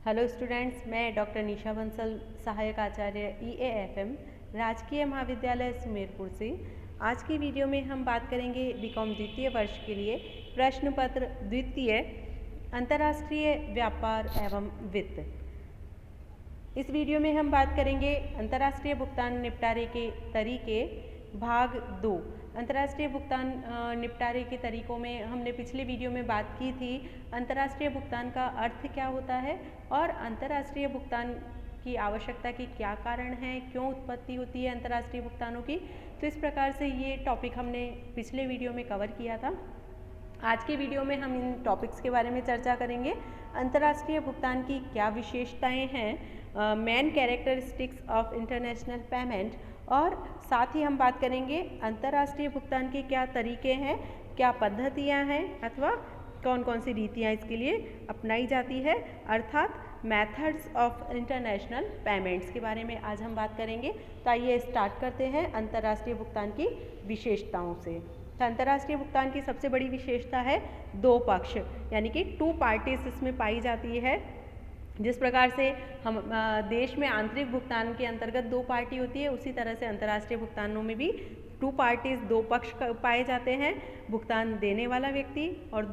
Hello students, मैं doctor निशा बंसल, सहायक आचार्य EAFM राजकीय महाविद्यालय सुमेरपुर से। आज की वीडियो में हम बात करेंगे बीकॉम द्वितीय वर्ष के लिए प्रश्न पत्र द्वितीय अंतर्राष्ट्रीय व्यापार एवं वित्त। इस वीडियो में हम बात करेंगे अंतर्राष्ट्रीय भुगतान निपटारे के तरीके भाग 2। अंतर्राष्ट्रीय भुगतान निपटारे के तरीकों में हमने पिछले वीडियो में बात की थी अंतर्राष्ट्रीय भुगतान का अर्थ क्या होता है और अंतर्राष्ट्रीय भुगतान की आवश्यकता के क्या कारण हैं, क्यों उत्पत्ति होती है अंतर्राष्ट्रीय भुगतानों की। तो इस प्रकार से ये टॉपिक हमने पिछले वीडियो में कवर किया था। आज के वीडियो में हम इन टॉपिक्स के बारे में चर्चा करेंगे। अंतर्राष्ट्रीय भुगतान की क्या विशेषताएं हैं, main characteristics of international payment, और साथ ही हम बात करेंगे अंतर्राष्ट्रीय भुगतान के क्या तरीके हैं, क्या पद्धतियां हैं अथवा कौन कौन सी रीतियां इसके लिए अपनाई जाती है, अर्थात मेथड्स ऑफ इंटरनेशनल पेमेंट्स के बारे में आज हम बात करेंगे। तो आइए स्टार्ट करते हैं अंतर्राष्ट्रीय भुगतान की विशेषताओं से। तो अंतर्राष्ट्रीय भुगतान की सबसे बड़ी विशेषता है दो पक्ष, यानी कि टू पार्टीज इसमें पाई जाती है। जिस प्रकार से हम देश में आंतरिक भुगतान के अंतर्गत दो पार्टी होती है, उसी तरह से अंतर्राष्ट्रीय भुगतानों में भी टू पार्टीज, दो पक्ष पाए जाते हैं। भुगतान देने वाला व्यक्ति और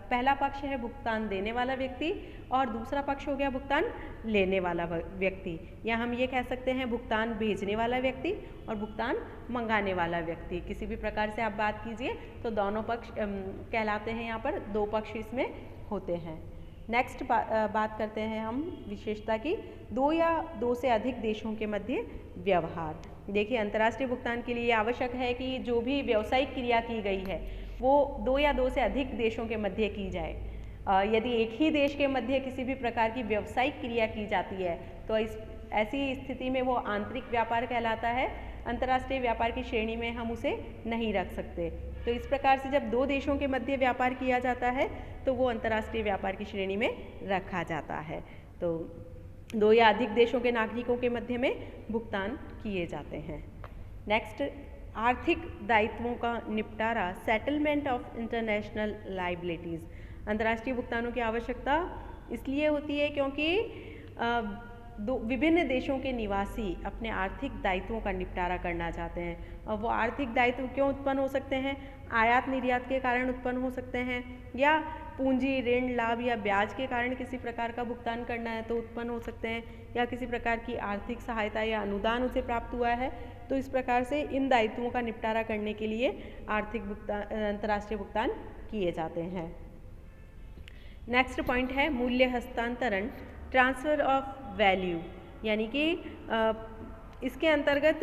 पहला पक्ष है भुगतान देने वाला व्यक्ति और दूसरा पक्ष हो गया भुगतान लेने वाला व्यक्ति, या हम ये कह सकते हैं भुगतान भेजने वाला व्यक्ति और भुगतान मंगाने वाला व्यक्ति। किसी भी प्रकार से आप बात कीजिए तो दोनों पक्ष कहलाते हैं, यहाँ पर दो पक्ष इसमें होते हैं। नेक्स्ट बात करते हैं हम विशेषता की, दो या दो से अधिक देशों के मध्य व्यवहार। देखिए, अंतर्राष्ट्रीय भुगतान के लिए आवश्यक है कि जो भी व्यावसायिक क्रिया की गई है वो दो या दो से अधिक देशों के मध्य की जाए। यदि एक ही देश के मध्य किसी भी प्रकार की व्यावसायिक क्रिया की जाती है तो ऐसी स्थिति में वो आंतरिक व्यापार कहलाता है। अंतर्राष्ट्रीय व्यापार की श्रेणी में हम उसे नहीं रख सकते। तो इस प्रकार से जब दो देशों के मध्य व्यापार किया जाता है तो वो अंतर्राष्ट्रीय व्यापार की श्रेणी में रखा जाता है। तो दो या अधिक देशों के नागरिकों के मध्य में भुगतान किए जाते हैं। नेक्स्ट, आर्थिक दायित्वों का निपटारा, सेटलमेंट ऑफ इंटरनेशनल लायबिलिटीज़। अंतर्राष्ट्रीय भुगतानों की आवश्यकता इसलिए होती है क्योंकि विभिन्न देशों के निवासी अपने आर्थिक दायित्वों का निपटारा करना चाहते हैं। और वो आर्थिक दायित्व क्यों उत्पन्न हो सकते हैं? आयात निर्यात के कारण उत्पन्न हो सकते हैं, या पूंजी, ऋण, लाभ या ब्याज के कारण किसी प्रकार का भुगतान करना है तो उत्पन्न हो सकते हैं, या किसी प्रकार की आर्थिक सहायता या अनुदान उसे प्राप्त हुआ है। तो इस प्रकार से इन दायित्वों का निपटारा करने के लिए आर्थिक भुगतान, अंतर्राष्ट्रीय भुगतान किए जाते हैं। नेक्स्ट पॉइंट है मूल्य हस्तांतरण, ट्रांसफ़र ऑफ वैल्यू, यानी कि इसके अंतर्गत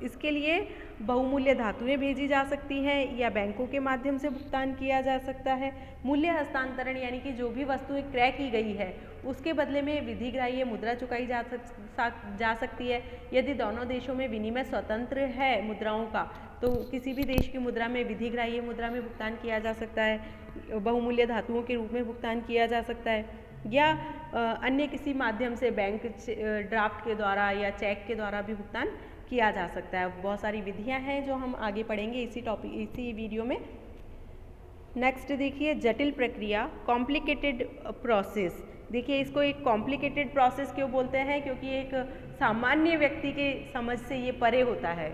इसके लिए बहुमूल्य धातुएं भेजी जा सकती हैं या बैंकों के माध्यम से भुगतान किया जा सकता है। मूल्य हस्तांतरण यानी कि जो भी वस्तुएं क्रय की गई है उसके बदले में विधिग्राह्य मुद्रा चुकाई जा सकती है। यदि दोनों देशों में विनिमय स्वतंत्र है मुद्राओं का तो किसी भी देश की मुद्रा में विधिग्राह्य मुद्रा में भुगतान किया जा सकता है, बहुमूल्य धातुओं के रूप में भुगतान किया जा सकता है, या अन्य किसी माध्यम से बैंक ड्राफ्ट के द्वारा या चेक के द्वारा भी भुगतान किया जा सकता है। बहुत सारी विधियां हैं जो हम आगे पढ़ेंगे इसी वीडियो में। नेक्स्ट देखिए, जटिल प्रक्रिया, कॉम्प्लिकेटेड प्रोसेस। देखिए, इसको एक कॉम्प्लिकेटेड प्रोसेस क्यों बोलते हैं? क्योंकि एक सामान्य व्यक्ति के समझ से ये परे होता है,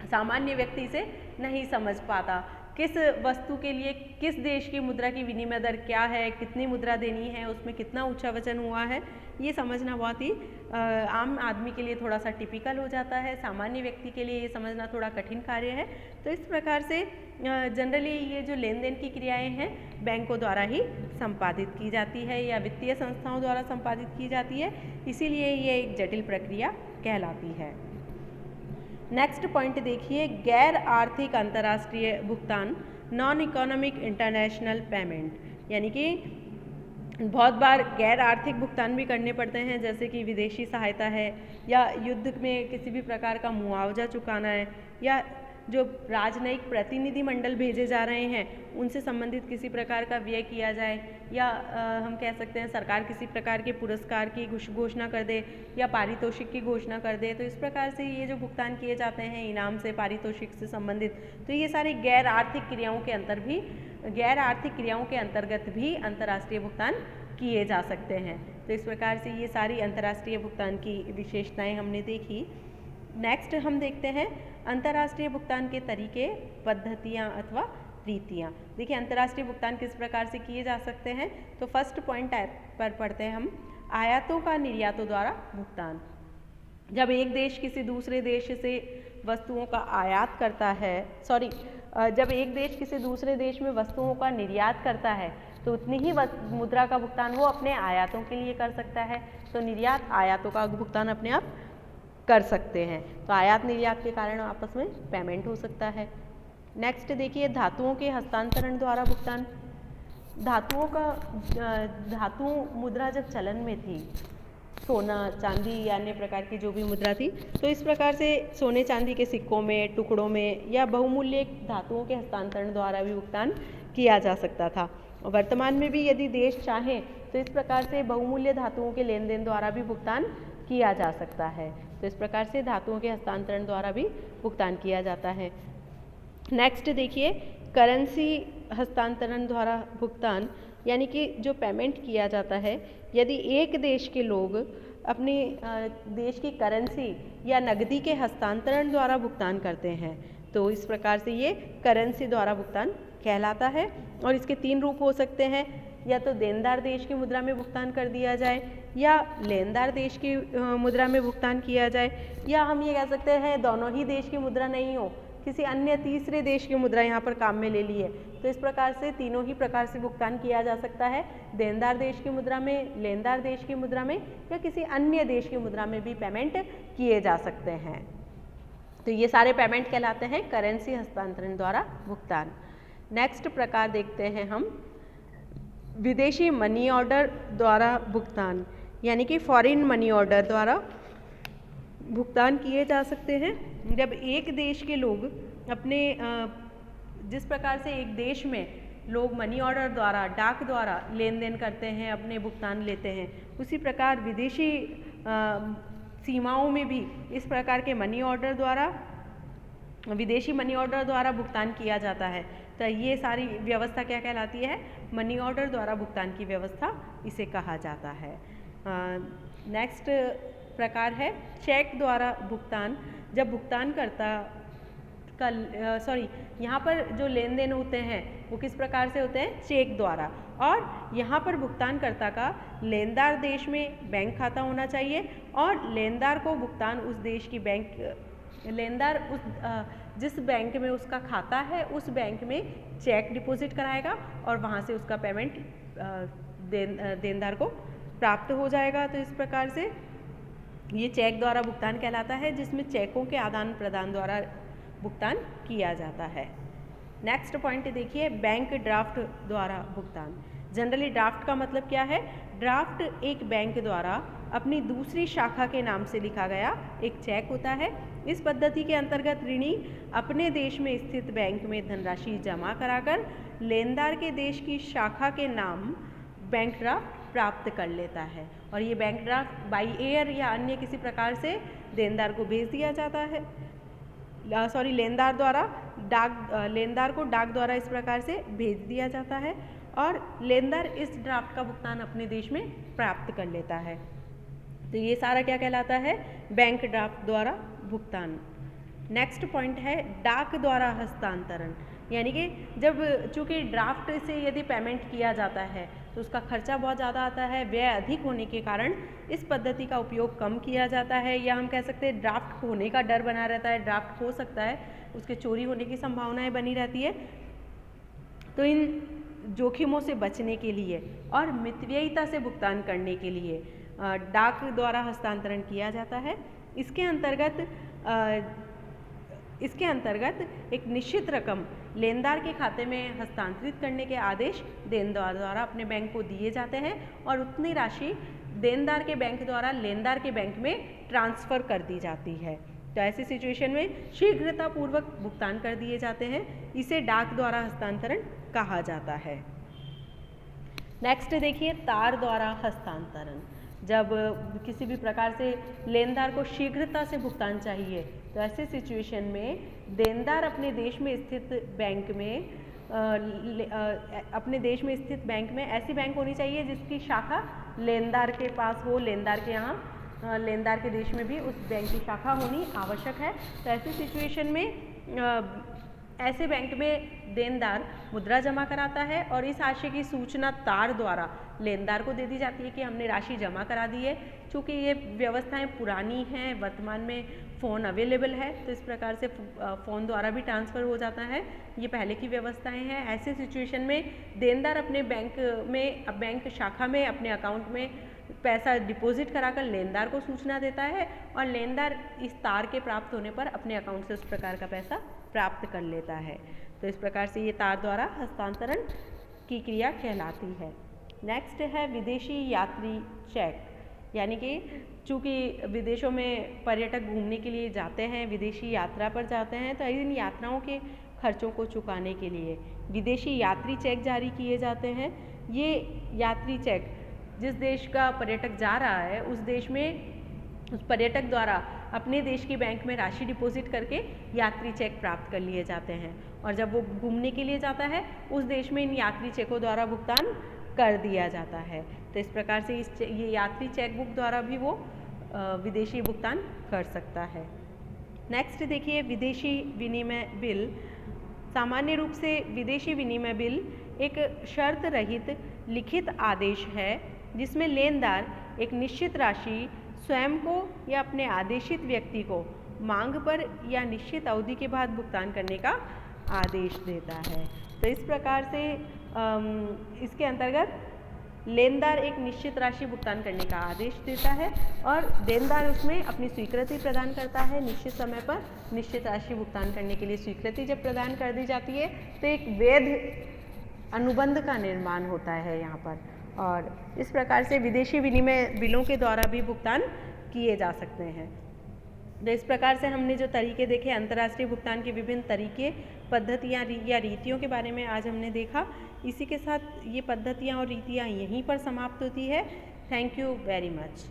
सामान्य व्यक्ति से नहीं समझ पाता। किस वस्तु के लिए किस देश की मुद्रा की विनिमय दर क्या है, कितनी मुद्रा देनी है, उसमें कितना ऊंचा वचन हुआ है, ये समझना बहुत ही आम आदमी के लिए थोड़ा सा टिपिकल हो जाता है। सामान्य व्यक्ति के लिए ये समझना थोड़ा कठिन कार्य है। तो इस प्रकार से जनरली ये जो लेन देन की क्रियाएं हैं बैंकों द्वारा ही संपादित की जाती है या वित्तीय संस्थाओं द्वारा संपादित की जाती है, इसीलिए ये एक जटिल प्रक्रिया कहलाती है। नेक्स्ट पॉइंट देखिए, गैर आर्थिक अंतर्राष्ट्रीय भुगतान, नॉन इकोनॉमिक इंटरनेशनल पेमेंट, यानी कि बहुत बार गैर आर्थिक भुगतान भी करने पड़ते हैं, जैसे कि विदेशी सहायता है, या युद्ध में किसी भी प्रकार का मुआवजा चुकाना है, या जो राजनयिक प्रतिनिधिमंडल भेजे जा रहे हैं उनसे संबंधित किसी प्रकार का व्यय किया जाए, या हम कह सकते हैं सरकार किसी प्रकार के पुरस्कार की घोषणा कर दे या पारितोषिक की घोषणा कर दे, तो इस प्रकार से ये जो भुगतान किए जाते हैं इनाम से, पारितोषिक से संबंधित, तो ये सारी गैर आर्थिक क्रियाओं के अंतर्गत भी अंतर्राष्ट्रीय भुगतान किए जा सकते हैं। तो इस प्रकार से ये सारी अंतर्राष्ट्रीय भुगतान की विशेषताएं हमने देखी। नेक्स्ट हम देखते हैं अंतर्राष्ट्रीय भुगतान के तरीके, पद्धतियाँ अथवा रीतियाँ। देखिए अंतर्राष्ट्रीय भुगतान किस प्रकार से किए जा सकते हैं, तो फर्स्ट पॉइंट पर पढ़ते हैं हम, आयातों का निर्यातों द्वारा भुगतान। जब एक देश किसी दूसरे देश से वस्तुओं का आयात करता है, जब एक देश किसी दूसरे देश में वस्तुओं का निर्यात करता है तो उतनी ही मुद्रा का भुगतान वो अपने आयातों के लिए कर सकता है। तो निर्यात आयातों का भुगतान अपने आप कर सकते हैं। तो आयात निर्यात के कारण आपस में पेमेंट हो सकता है। नेक्स्ट देखिए धातुओं के हस्तांतरण द्वारा भुगतान। धातु मुद्रा जब चलन में थी, सोना चांदी या अन्य प्रकार की जो भी मुद्रा थी, तो इस प्रकार से सोने चांदी के सिक्कों में, टुकड़ों में या बहुमूल्य धातुओं के हस्तांतरण द्वारा भी भुगतान किया जा सकता था। वर्तमान में भी यदि देश चाहे तो इस प्रकार से बहुमूल्य धातुओं के लेन देन द्वारा भी भुगतान किया जा सकता है। तो इस प्रकार से धातुओं के हस्तांतरण द्वारा भी भुगतान किया जाता है। नेक्स्ट देखिए करेंसी हस्तांतरण द्वारा भुगतान, यानी कि जो पेमेंट किया जाता है, यदि एक देश के लोग अपने देश की करेंसी या नकदी के हस्तांतरण द्वारा भुगतान करते हैं तो इस प्रकार से ये करेंसी द्वारा भुगतान कहलाता है। और इसके 3 रूप हो सकते हैं, या तो देनदार देश की मुद्रा में भुगतान कर दिया जाए, या लेनदार देश की मुद्रा में भुगतान किया जाए, या हम ये कह सकते हैं दोनों ही देश की मुद्रा नहीं हो, किसी अन्य तीसरे देश की मुद्रा यहाँ पर काम में ले ली है। तो इस प्रकार से तीनों ही प्रकार से भुगतान किया जा सकता है, देनदार देश की मुद्रा में, लेनदार देश की मुद्रा में, या किसी अन्य देश की मुद्रा में भी पेमेंट किए जा सकते हैं। तो ये सारे पेमेंट कहलाते हैं करेंसी हस्तांतरण द्वारा भुगतान। नेक्स्ट प्रकार देखते हैं हम विदेशी मनी ऑर्डर द्वारा भुगतान, यानी कि फॉरेन मनी ऑर्डर द्वारा भुगतान किए जा सकते हैं। जब एक देश के लोग अपने जिस प्रकार से एक देश में लोग मनी ऑर्डर द्वारा, डाक द्वारा लेन देन करते हैं, अपने भुगतान लेते हैं, उसी प्रकार विदेशी सीमाओं में भी इस प्रकार के विदेशी मनी ऑर्डर द्वारा भुगतान किया जाता है। तो ये सारी व्यवस्था क्या कहलाती है, मनी ऑर्डर द्वारा भुगतान की व्यवस्था इसे कहा जाता है। नेक्स्ट प्रकार है चेक द्वारा भुगतान। जब भुगतानकर्ता का यहाँ पर जो लेन देन होते हैं वो किस प्रकार से होते हैं, चेक द्वारा। और यहाँ पर भुगतानकर्ता का लेनदार देश में बैंक खाता होना चाहिए, और लेनदार को भुगतान उस देश की जिस बैंक में उसका खाता है उस बैंक में चेक डिपॉजिट कराएगा और वहाँ से उसका पेमेंट देनदार को प्राप्त हो जाएगा। तो इस प्रकार से ये चेक द्वारा भुगतान कहलाता है, जिसमें चेकों के आदान प्रदान द्वारा भुगतान किया जाता है। नेक्स्ट पॉइंट देखिए बैंक ड्राफ्ट द्वारा भुगतान। जनरली ड्राफ्ट का मतलब क्या है, ड्राफ्ट एक बैंक द्वारा अपनी दूसरी शाखा के नाम से लिखा गया एक चेक होता है। इस पद्धति के अंतर्गत ऋणी अपने देश में स्थित बैंक में धनराशि जमा कराकर लेनदार के देश की शाखा के नाम बैंक ड्राफ्ट प्राप्त कर लेता है, और ये बैंक ड्राफ्ट बाई एयर या अन्य किसी प्रकार से देनदार को भेज दिया जाता है। लेनदार को डाक द्वारा इस प्रकार से भेज दिया जाता है, और लेनदार इस ड्राफ्ट का भुगतान अपने देश में प्राप्त कर लेता है। तो ये सारा क्या कहलाता है, बैंक ड्राफ्ट द्वारा भुगतान। नेक्स्ट पॉइंट है डाक द्वारा हस्तांतरण, यानी कि जब चूँकि ड्राफ्ट से यदि पेमेंट किया जाता है तो उसका खर्चा बहुत ज़्यादा आता है, व्यय अधिक होने के कारण इस पद्धति का उपयोग कम किया जाता है, या हम कह सकते हैं ड्राफ्ट खोने का डर बना रहता है, ड्राफ्ट खो सकता है, उसके चोरी होने की संभावनाएं बनी रहती है। तो इन जोखिमों से बचने के लिए और मितव्ययिता से भुगतान करने के लिए डाक द्वारा हस्तांतरण किया जाता है। इसके अंतर्गत एक निश्चित रकम लेनदार के खाते में हस्तांतरित करने के आदेश देनदार द्वारा अपने बैंक को दिए जाते हैं, और उतनी राशि देनदार के बैंक द्वारा लेनदार के बैंक में ट्रांसफ़र कर दी जाती है। तो ऐसी सिचुएशन में शीघ्रतापूर्वक भुगतान कर दिए जाते हैं, इसे डाक द्वारा हस्तांतरण कहा जाता है। नेक्स्ट देखिए तार द्वारा हस्तांतरण। जब किसी भी प्रकार से लेनदार को शीघ्रता से भुगतान चाहिए तो ऐसे सिचुएशन में देनदार अपने देश में स्थित बैंक में ऐसी बैंक होनी चाहिए जिसकी शाखा लेनदार के पास हो, लेनदार के यहाँ लेनदार के देश में भी उस बैंक की शाखा होनी आवश्यक है। तो ऐसी सिचुएशन में ऐसे बैंक में देनदार मुद्रा जमा कराता है और इस आशय की सूचना तार द्वारा लेनदार को दे दी जाती है कि हमने राशि जमा करा दी है। चूँकि ये व्यवस्थाएं पुरानी हैं, वर्तमान में फ़ोन अवेलेबल है तो इस प्रकार से फ़ोन द्वारा भी ट्रांसफ़र हो जाता है, ये पहले की व्यवस्थाएं हैं। ऐसे सिचुएशन में देनदार अपने बैंक शाखा में अपने अकाउंट में पैसा डिपॉजिट कराकर लेनदार को सूचना देता है और लेनदार इस तार के प्राप्त होने पर अपने अकाउंट से उस प्रकार का पैसा प्राप्त कर लेता है। तो इस प्रकार से ये तार द्वारा हस्तांतरण की क्रिया कहलाती है। नेक्स्ट है विदेशी यात्री चेक, यानी कि चूँकि विदेशों में पर्यटक घूमने के लिए जाते हैं, विदेशी यात्रा पर जाते हैं, तो इन यात्राओं के खर्चों को चुकाने के लिए विदेशी यात्री चेक जारी किए जाते हैं। ये यात्री चेक जिस देश का पर्यटक जा रहा है उस देश में उस पर्यटक द्वारा अपने देश के बैंक में राशि डिपॉजिट करके यात्री चेक प्राप्त कर लिए जाते हैं और जब वो घूमने के लिए जाता है उस देश में इन यात्री चेकों द्वारा भुगतान कर दिया जाता है। तो इस प्रकार से ये यात्री चेक बुक द्वारा भी वो विदेशी भुगतान कर सकता है। नेक्स्ट देखिए विदेशी विनिमय बिल। सामान्य रूप से विदेशी विनिमय बिल एक शर्त रहित लिखित आदेश है जिसमें लेनदार एक निश्चित राशि स्वयं को या अपने आदेशित व्यक्ति को मांग पर या निश्चित अवधि के बाद भुगतान करने का आदेश देता है। तो इस प्रकार से इसके अंतर्गत लेनदार एक निश्चित राशि भुगतान करने का आदेश देता है और देनदार उसमें अपनी स्वीकृति प्रदान करता है। निश्चित समय पर निश्चित राशि भुगतान करने के लिए स्वीकृति जब प्रदान कर दी जाती है तो एक वैध अनुबंध का निर्माण होता है यहाँ पर, और इस प्रकार से विदेशी विनिमय बिलों के द्वारा भी भुगतान किए जा सकते हैं। तो इस प्रकार से हमने जो तरीके देखे अंतर्राष्ट्रीय भुगतान के विभिन्न तरीके, पद्धतियाँ या रीतियों के बारे में आज हमने देखा। इसी के साथ ये पद्धतियाँ और रीतियाँ यहीं पर समाप्त होती है। Thank you very much.